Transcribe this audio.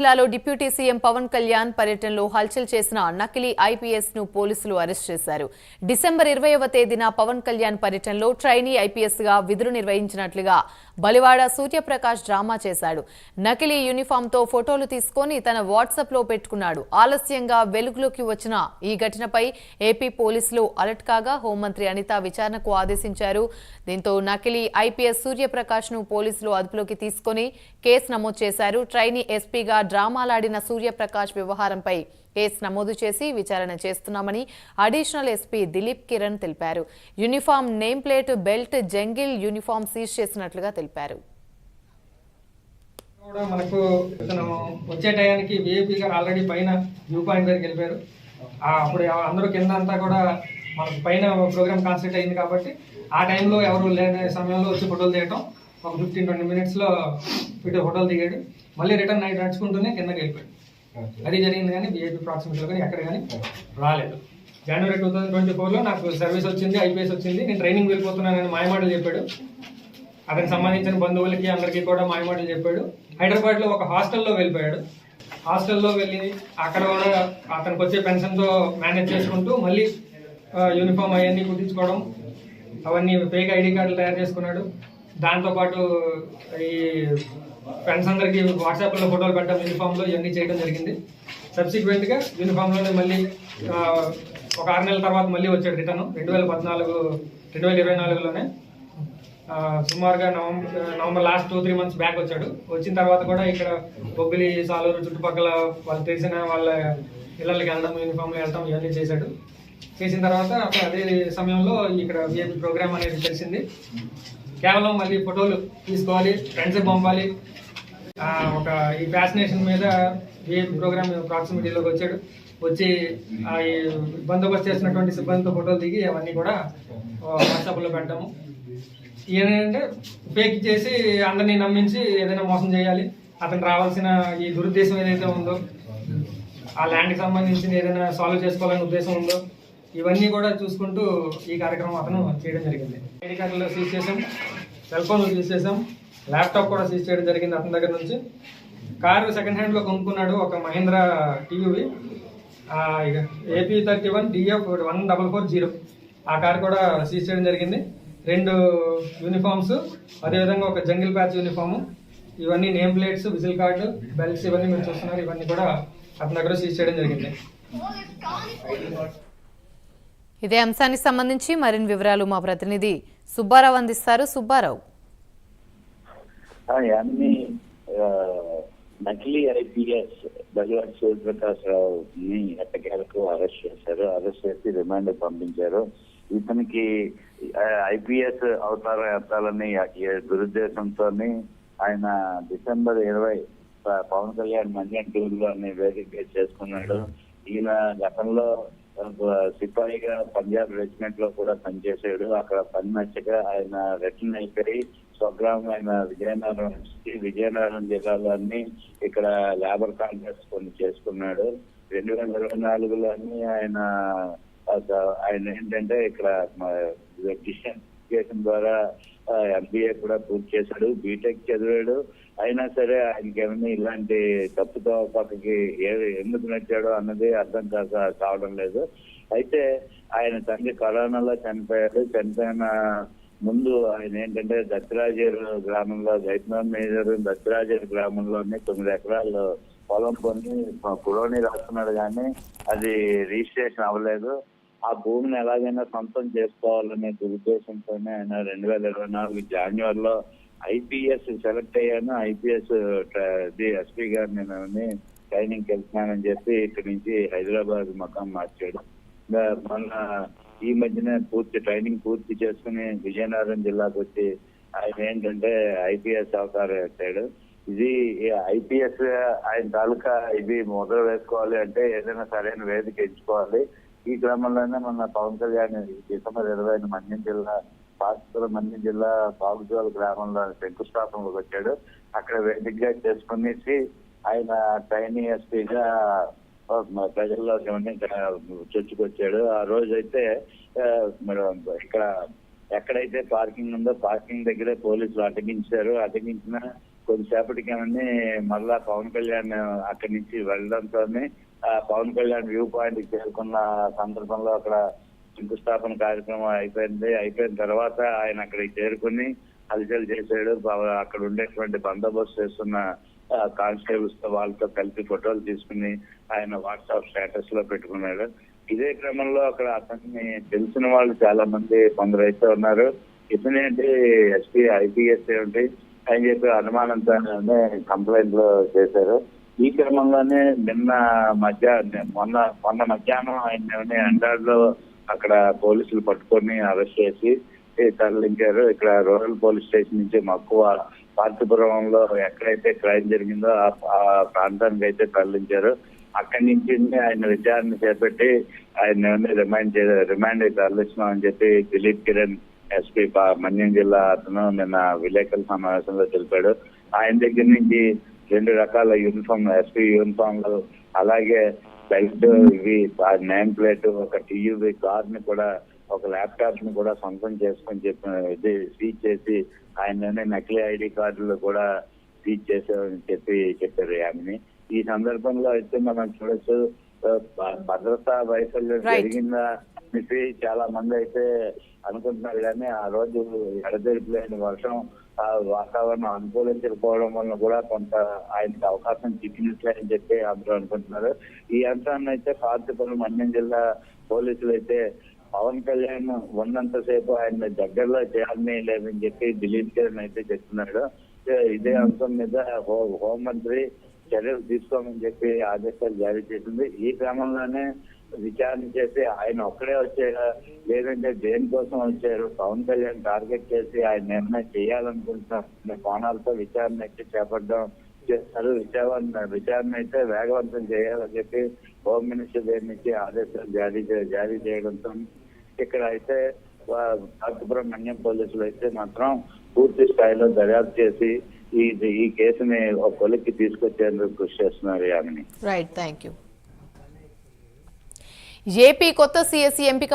జిల్లాలో deputy CM Pawan Kalyan పర్యటనలో హల్చల్ చేసిన నకిలీ ఐపీఎస్ ను పోలీసులు అరెస్ట్ చేశారు. డిసెంబర్ 20వ తేదీన పవన్ కళ్యాణ్ పర్యటనలో ట్రైనీ ఐపీఎస్ గా విధులు నిర్వహించినట్లుగా బలివాడ సూర్యప్రకాష్ డ్రామా చేశాడు. నకిలీ యూనిఫామ్ తో ఫోటోలు తీసుకొని తన వాట్సాప్ లో పెట్టుకున్నాడు. ఆలస్యంగా వెలుగులోకి వచ్చిన ఈ ఘటనపై ఏపీ పోలీసులు అలర్ట్ కాగా హోంమంత్రి అనిత విచారణకు ఆదేశించారు. దీంతో నకిలీ ఐపీఎస్ సూర్యప్రకాష్ ను పోలీసులు అదుపులోకి తీసుకొని కేసు నమోదు చేశారు. ట్రైనీ ఎస్పీగా డ్రామాలాడిన సూర్యప్రకాష్ వ్యవహారంపై కేసు నమోదు చేసి విచారణ చేస్తున్నామని అడిషనల్ ఎస్పీ దిలీప్ కిరణ్ తెలిపారు. Uniform name plate, belt, jungle uniform seize చేసినట్లుగా తెలిపారు. మనకు వచ్చే టయానికి విఐపీ గారు ఆల్రెడీ పైన వ్యూ పాయింట్ దగ్గరికి వెళ్ళిపోయారు. అప్పుడు అందరూ కింద అంతా కూడా మనకు పైన ప్రోగ్రామ్ కాన్సెప్ట్ అయింది కాబట్టి ఆ టైంలో ఎవరు లేని సమయంలో వచ్చి ఫోటోలు తీయటం, ఒక 15-20 మినిట్స్లో ఫోటోలు దిగాడు. మళ్ళీ రిటర్న్ నైట్ నడుచుకుంటూనే కిందకి వెళ్ళిపోయాడు. అది జరిగింది కానీ విఐపీ ప్రాక్సిమిటీలో కానీ ఎక్కడ కానీ రాలేదు. జనవరి 2024లో నాకు సర్వీస్ వచ్చింది, ఐపీఎస్ వచ్చింది, నేను ట్రైనింగ్ వెళ్ళిపోతున్నానని మాయమాటలు చెప్పాడు. అతనికి సంబంధించిన బంధువులకి అందరికీ కూడా మాయమాటలు చెప్పాడు. హైదరాబాద్లో ఒక హాస్టల్లో వెళ్ళిపోయాడు. హాస్టల్లో వెళ్ళి అక్కడ కూడా అతనికి వచ్చే పెన్షన్తో మేనేజ్ చేసుకుంటూ మళ్ళీ యూనిఫామ్ అవన్నీ కుట్టించుకోవడం, అవన్నీ ఫేక్ ఐడి కార్డులు తయారు చేసుకున్నాడు. దాంతోపాటు ఈ ఫ్రెండ్స్ అందరికీ వాట్సాప్లో ఫోటోలు పెట్టడం యూనిఫామ్లో ఇవన్నీ చేయడం జరిగింది. సబ్సిక్వెంట్గా యూనిఫామ్లోనే మళ్ళీ ఒక 6 నెలల తర్వాత మళ్ళీ వచ్చాడు రిటర్న్ 2024లోనే సుమారుగా నవంబర్ లాస్ట్ 2-3 మంత్స్ బ్యాక్ వచ్చాడు. వచ్చిన తర్వాత కూడా ఇక్కడ బొబ్బిలి, సాలూరు చుట్టుపక్కల వాళ్ళు తెలిసిన వాళ్ళ ఇళ్ళకి వెళ్ళడం, యూనిఫామ్లో వెళ్ళడం ఇవన్నీ చేశాడు. చేసిన తర్వాత అదే సమయంలో ఇక్కడ విఐపీ ప్రోగ్రామ్ అనేది తెలిసింది. కేవలం మళ్ళీ ఫోటోలు తీసుకోవాలి, ఫ్రెండ్స్కి పంపాలి, ఒక ఈ ఫ్యాసినేషన్ మీద విఐపీ ప్రోగ్రామ్ ప్రాక్సిమిటీలోకి వచ్చాడు. వచ్చి ఈ బందోబస్తు చేసినటువంటి సిబ్బందితో ఫోటోలు దిగి అవన్నీ కూడా వాట్సాప్లో పెట్టడము. ఏంటంటే ఫేక్ చేసి అందరినీ నమ్మించి ఏదైనా మోసం చేయాలి, అతను రావాల్సిన ఈ దురుద్దేశం ఏదైతే ఉందో, ఆ ల్యాండ్కి సంబంధించిన ఏదైనా సాల్వ్ చేసుకోవాలనే ఉద్దేశం ఉందో, ఇవన్నీ కూడా చూసుకుంటూ ఈ కార్యక్రమం అతను చేయడం జరిగింది. ఐడి కార్డులో సీజ్ చేసాం, సెల్ ఫోన్లు సీజ్ చేసాం, ల్యాప్టాప్ కూడా సీజ్ చేయడం జరిగింది అతని దగ్గర నుంచి. కారు సెకండ్ హ్యాండ్లో కొనుక్కున్నాడు, ఒక మహీంద్రా టీయూవి AP31 DF 1440. ఆ కారు కూడా సీజ్ చేయడం జరిగింది. 2 యూనిఫామ్స్, అదేవిధంగా ఒక జంగిల్ ప్యాచ్ యూనిఫాము, ఇవన్నీ name plates, whistle card, belts ఇవన్నీ మీరు చూస్తున్నారు. ఇవన్నీ కూడా అతని దగ్గర సీజ్ చేయడం జరిగింది. ఇదే అంశానికి సంబంధించి మరిన్ని వివరాలు మా ప్రతినిధి సుబ్బారావు అందిస్తారు. సుబ్బారావు, నకిలీ ఐపీఎస్ బలివాడ సూర్యప్రకాష్ రావుని ఎట్టకేలకు అరెస్ట్ చేశారు. అరెస్ట్ చేసి రిమాండ్ పంపించారు. ఇతనికి ఐపీఎస్ అవతారం ఎత్తాలని దురుద్దేశంతో ఆయన డిసెంబర్ 20 పవన్ కళ్యాణ్ మంజన్ టూర్లో వేదిక చేసుకున్నాడు. ఈయన గతంలో సిపాయిగా పంజాబ్ రెజిమెంట్ లో కూడా పనిచేశాడు. అక్కడ పని నచ్చక ఆయన రిటర్న్ అయిపోయి స్వగ్రామమైన విజయనగరం జిల్లాలోని ఇక్కడ లేబర్ కాంట్రాక్ట్స్ కొన్ని చేసుకున్నాడు. 2024లోని ఆయన ఏంటంటే ఇక్కడ డిస్టెన్స్ ద్వారా MBA కూడా పూర్తి చేశాడు, బీటెక్ చదివాడు. అయినా సరే ఆయనకి ఏమైనా ఇలాంటి తప్పుతో పక్కకి ఎందుకు నచ్చాడో అన్నది అర్థం కావడం లేదు. అయితే ఆయన తండ్రి కరోనాలో చనిపోయాడు. చనిపోయిన ముందు ఆయన ఏంటంటే దత్తిరాజేరు గ్రామంలో దత్తిరాజేరు గ్రామంలోనే 9 ఎకరాలు పొలం పొంది కులోని రాస్తున్నాడు, కానీ అది రిజిస్ట్రేషన్ అవ్వలేదు. ఆ భూమిని ఎలాగైనా సొంతం చేసుకోవాలనే దురుద్దేశంతోనే ఆయన 2024 జనవరిలో ఐపీఎస్ సెలెక్ట్ అయ్యాను, ఐపీఎస్ ఎస్పీ గారు నేను ట్రైనింగ్కి వెళ్తున్నానని చెప్పి ఇక్కడి నుంచి హైదరాబాద్ మకాం మార్చాడు. మొన్న ఈ మధ్యనే ట్రైనింగ్ పూర్తి చేసుకుని విజయనగరం జిల్లాకు వచ్చి ఆయన ఏంటంటే ఐపీఎస్ అవతారం ఎత్తాడు. ఇది ఐపీఎస్ ఆయన తాలూకా ఇది మొదలు వేసుకోవాలి అంటే ఏదైనా సరైన వేదిక ఎంచుకోవాలి. ఈ క్రమంలోనే మన పవన్ కళ్యాణ్ డిసెంబర్ 20 మన్యం జిల్లా బాగుజోల గ్రామంలో శంకుస్థాపనలోకి వచ్చాడు. అక్కడ వేదికగా చేసుకునేసి ఆయన ట్రైనీ ఎస్పీగా ప్రజల్లో చొచ్చుకొచ్చాడు. ఆ రోజు అయితే ఇక్కడ ఎక్కడైతే పార్కింగ్ ఉందో పార్కింగ్ దగ్గరే పోలీసులు అటగించారు. అటగించిన కొద్దిసేపటికి ఏమని మళ్ళా పవన్ కళ్యాణ్ అక్కడి నుంచి వెళ్ళడంతోనే పవన్ కళ్యాణ్ వ్యూ పాయింట్ చేరుకున్న సందర్భంలో అక్కడ శంకుస్థాపన కార్యక్రమం అయిపోయిన తర్వాత ఆయన అక్కడికి చేరుకుని హల్చల్ చేశాడు. అక్కడ ఉండేటువంటి బందోబస్తు చేస్తున్న కానిస్టేబుల్స్ తో వాళ్ళతో కలిపి ఫోటోలు తీసుకుని ఆయన వాట్సాప్ స్టేటస్ లో పెట్టుకున్నాడు. ఇదే క్రమంలో అక్కడ అతన్ని తెలిసిన వాళ్ళు చాలా మంది కొందరు అయితే ఉన్నారు. ఇతనేంటి ఎస్పీ ఐపీఎస్ ఏమిటి అని చెప్పి అనుమానంతోనే కంప్లైంట్లు చేశారు. ఈ క్రమంలోనే మొన్న మధ్యాహ్నం ఆయన ఎండాడ్లో అక్కడ పోలీసులు పట్టుకొని అరెస్ట్ చేసి తరలించారు. ఇక్కడ రూరల్ పోలీస్ స్టేషన్ నుంచి మక్కువ పార్తీపురంలో ఎక్కడైతే క్రైమ్ జరిగిందో ఆ ప్రాంతానికి అయితే తరలించారు. అక్కడి నుంచి ఆయన విచారణ చేపట్టి ఆయన రిమాండ్ తరలిస్తున్నాం అని చెప్పి దిలీప్ కిరణ్ ఎస్పీ మన్యం జిల్లా అతను నిన్న విలేకరుల సమావేశంలో తెలిపాడు. ఆయన దగ్గర నుంచి 2 రకాల యూనిఫామ్, ఎస్పీ యూనిఫామ్లు, అలాగే బెల్ట్, ఇవి నేమ్ ప్లేట్, ఒక టీయూబీ కార్ ని కూడా, ఒక ల్యాప్టాప్ ని కూడా సొంతం చేసుకొని చెప్పి సీజ్ చేసి ఆయన నకిలీ ఐడి కార్డులు కూడా సీజ్ చేశారని చెప్పారు యామిని. ఈ సందర్భంలో అయితే మనం చూడొచ్చు భద్రతా వైఫల్యం జరిగిందా చెప్పి చాలా మంది అయితే అనుకుంటున్నారు. కానీ ఆ రోజు ఎడతెరిపిలేని వర్షం, ఆ వాతావరణం అనుకూలించకపోవడం వల్ల కూడా కొంత ఆయనకి అవకాశం చిక్కినట్లే అని చెప్పి అందరూ అనుకుంటున్నారు. ఈ అంశాన్ని అయితే పార్తీపురం మన్యం జిల్లా పోలీసులు అయితే పవన్ కళ్యాణ్ ఉన్నంతసేపు ఆయన దగ్గరలో చేయాలని లేదని చెప్పి దిలీప్ కిరణ్ అయితే చెప్తున్నాడు. ఇదే అంశం మీద హోంమంత్రి చర్యలు తీసుకోమని చెప్పి ఆదేశాలు జారీ చేసింది. ఈ క్రమంలోనే విచారణ చేసి ఆయన ఒక్కడే వచ్చారా లేదంటే దేనికోసం వచ్చారు, పవన్ కళ్యాణ్ టార్గెట్ చేసి ఆయన ఏమైనా చేయాలనుకుంటున్న కోణాలతో విచారణ అయితే చేపట్టడం చేస్తారు. విచారణ అయితే వేగవంతం చేయాలని చెప్పి హోమ్ మినిస్టర్ దగ్గర నుంచి ఆదేశాలు జారీ చేయడంతో ఇక్కడ అయితే పార్తీపురం మన్యం పోలీసులు అయితే మాత్రం పూర్తి స్థాయిలో దర్యాప్తు చేసి ఈ కేసుని ఒక కొలిక్కి తీసుకొచ్చేందుకు కృషి చేస్తున్నారు Yamini. Right, thank you. AP కొత్త సిఎస్సి ఎంపిక